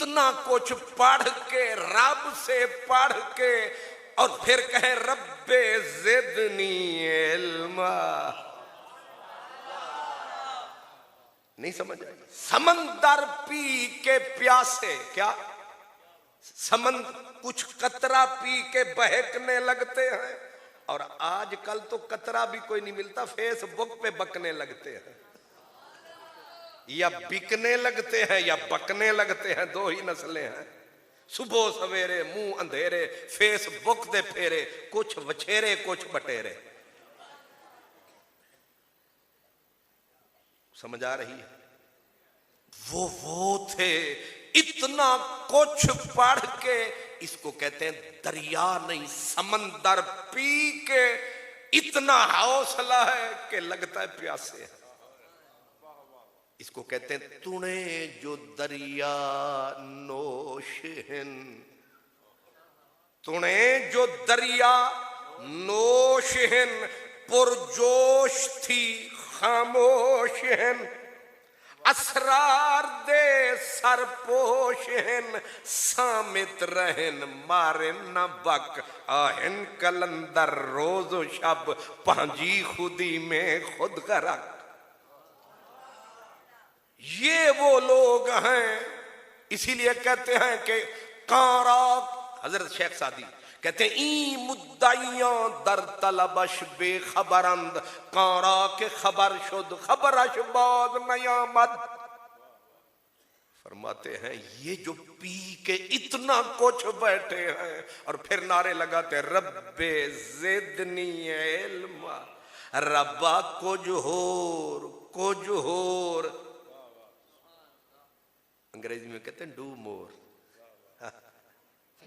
इतना कुछ पढ़ के, रब से पढ़ के, और फिर कहे रब्बे ज़िदनी इल्मा। नहीं समझ आई? समंदर पी के प्यासे, क्या कुछ कतरा पी के बहकने लगते हैं, और आजकल तो कतरा भी कोई नहीं मिलता, फेसबुक पे बकने लगते हैं, या बिकने लगते हैं या बकने लगते हैं, दो ही नस्लें हैं। सुबह सवेरे मुंह अंधेरे, फेसबुक दे फेरे, कुछ वछेरे कुछ बटेरे। समझ आ रही है? वो थे इतना कुछ पढ़ के, इसको कहते हैं दरिया नहीं समंदर पी के इतना हौसला है कि लगता है प्यासे हैं। इसको कहते हैं तूने जो दरिया नोशहन, तूने जो दरिया नोशहन, पुरजोश थी खामोशहन, असरार दे सरपोशहन, सामित रहन मारे न बक, आहन कलंदर रोज शब, पांजी खुदी में खुद गरक। ये वो लोग हैं, इसीलिए कहते हैं कि कारा, हजरत शेख सादी कहते हैं ई मुद्दाइयां दर तलबश बेखबरंद, कारा के खबर शुद्ध खबरश बाद नयामत। फरमाते हैं ये जो पी के इतना कुछ बैठे हैं और फिर नारे लगाते हैं रब्बे ज़िदनी इल्मा, रब्बा कुछ होर। अंग्रेजी में कहते हैं डू मोर,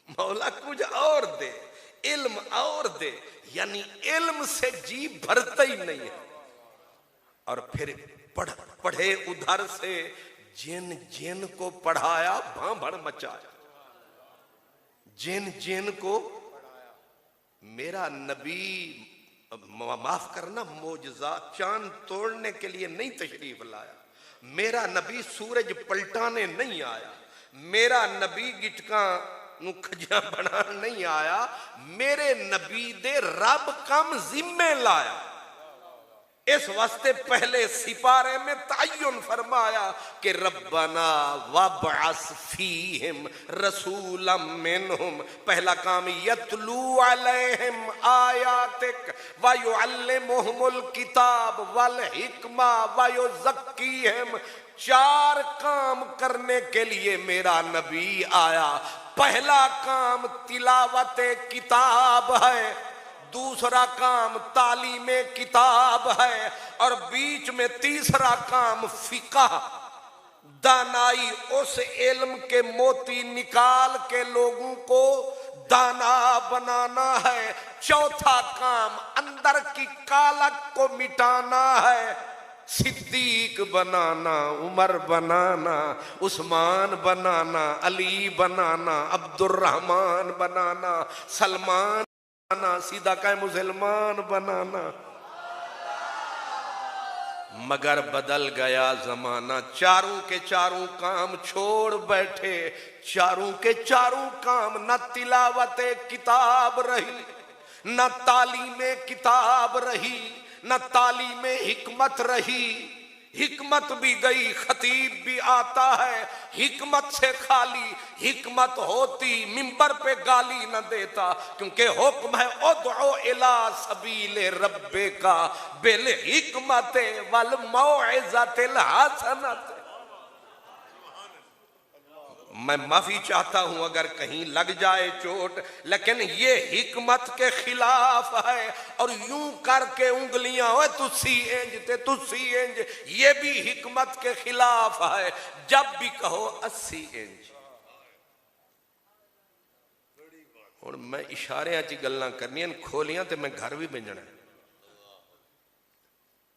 मौला कुछ और दे, इल्म और दे, यानी इल्म से जी भरता ही नहीं है। और फिर पढ़े उधर से, जिन को पढ़ाया भांभड़ मचाया, जिन को मेरा नबी, माफ करना, मोजज़ा चांद तोड़ने के लिए नहीं तशरीफ लाया, मेरा नबी सूरज पलटाने नहीं आया, मेरा नबी गिटका खजा बना नहीं आया, मेरे नबी दे रब कम जिम्मे लाया। इस वास्ते पहले सिपारे में तय्युन फरमाया कि रब्बना वबअस फीहिम रसूलम मिनहुम, पहला काम यतलू अलैहिम आयातिक व युअल्लिमुहुमुल किताब वल हिकमा व युज़क्कीहिम। 4 काम करने के लिए मेरा नबी आया। पहला काम तिलावत किताब है, दूसरा काम तालीम किताब है, और बीच में तीसरा काम फिका, दानाई, उस इल्म के मोती निकाल के लोगों को दाना बनाना है। चौथा काम अंदर की कालक को मिटाना है, सिद्दीक बनाना, उमर बनाना, उस्मान बनाना, अली बनाना, अब्दुर्रहमान बनाना, सलमान बनाना, सीधा का मुसलमान बनाना। मगर बदल गया जमाना, चारों के चारों काम छोड़ बैठे, चारों के चारों काम, न तिलावत किताब रही, न तालीम किताब रही, न तालीम हिकमत रही। हिकमत भी गई, खतीब भी आता है हिकमत से खाली, हिकमत होती मिंबर पे गाली न देता, क्योंकि हुक्म है उदउ इला सबीले रब्बे का बिल हिकमत वल मौइज़तिल हसनत। मैं माफी चाहता हूं अगर कहीं लग जाए चोट, लेकिन ये हिकमत के खिलाफ है। और यूं करके उंगलियां हो तुसी इंज, ये भी हिकमत के खिलाफ है। जब भी कहो 80 इंच। और मैं इशारे च गल्लां करनियां खोलियां तो मैं घर भी भेजना,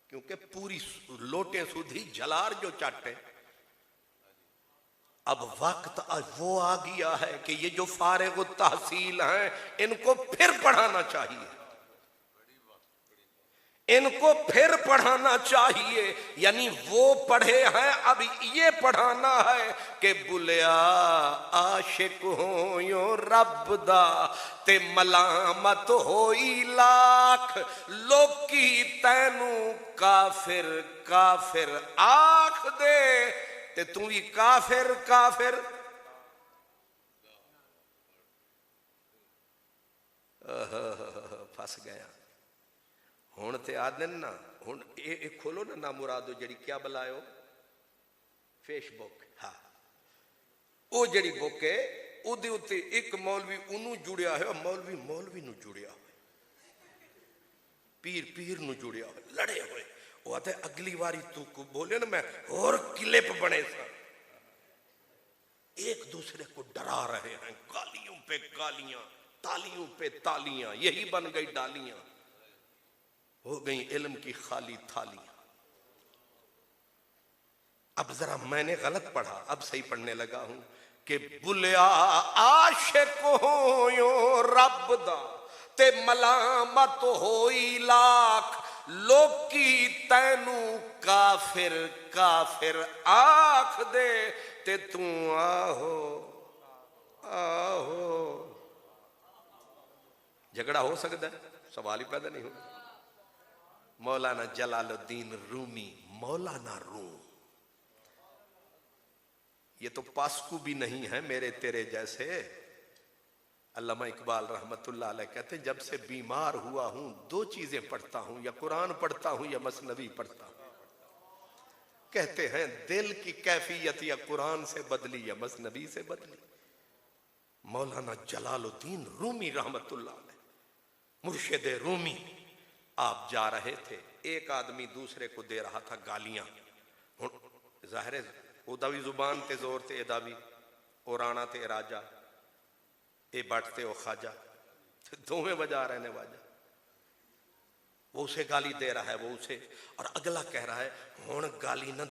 क्योंकि पूरी लोटे सुधी जलार जो चाटे। अब वक्त वो आ गया है कि ये जो फारिग तहसील हैं इनको फिर पढ़ाना चाहिए, इनको फिर पढ़ाना चाहिए। यानी वो पढ़े हैं, अब ये पढ़ाना है कि बुलिया आशिक होयो रब दा ते मलामत होई लाख लोकी तैनू काफिर काफिर आख दे ते तू भी काफिर काफिर फस गया हुण ते आदन ना हुण ये खोलो ना मुरादो जड़ी क्या बुलायो फेसबुक हाँ वो जड़ी बुक है उहदे उत्ते एक मौलवी उन्नू जुड़िया है मौलवी मौलवी नू जुड़िया हुए पीर पीर नू जुड़िया हुए लड़े हुए वो आते अगली बारी तू को बोले ना मैं और क्लिप बने सा एक दूसरे को डरा रहे हैं गालियों पे गालियां तालियों पे तालियां यही बन गई डालियां हो गई इल्म की खाली थालियां अब जरा मैंने गलत पढ़ा अब सही पढ़ने लगा हूं कि बुलिया आशिक होयो रब दा ते मलामत होई लाख लोकी तैनू काफिर काफिर आख दे ते तू आहो आहो झगड़ा हो सकता है सवाल ही पैदा नहीं हो मौलाना जलालुद्दीन रूमी मौलाना रूम ये तो पास्कू भी नहीं है मेरे तेरे जैसे अल्लामा इकबाल रहमतुल्लाह अलैह कहते हैं जब से बीमार हुआ हूं दो चीजें पढ़ता हूं या कुरान पढ़ता हूं या मसनवी पढ़ता हूं कहते हैं दिल की कैफियत या कुरान से बदली या मसनवी से बदली मौलाना जलालुद्दीन रूमी रहमतुल्लाह अलैह मुर्शिद रूमी आप जा रहे थे एक आदमी दूसरे को दे रहा था गालियां जाहिर है ओदा भी जुबान ते जोर ते एदा भी ओ राणा ते राजा ए बट ते ओ खाजा दोवें बजा रहे ने बाजा वो उसे गाली दे रहा है वो उसे और अगला कह रहा है हुण गाली न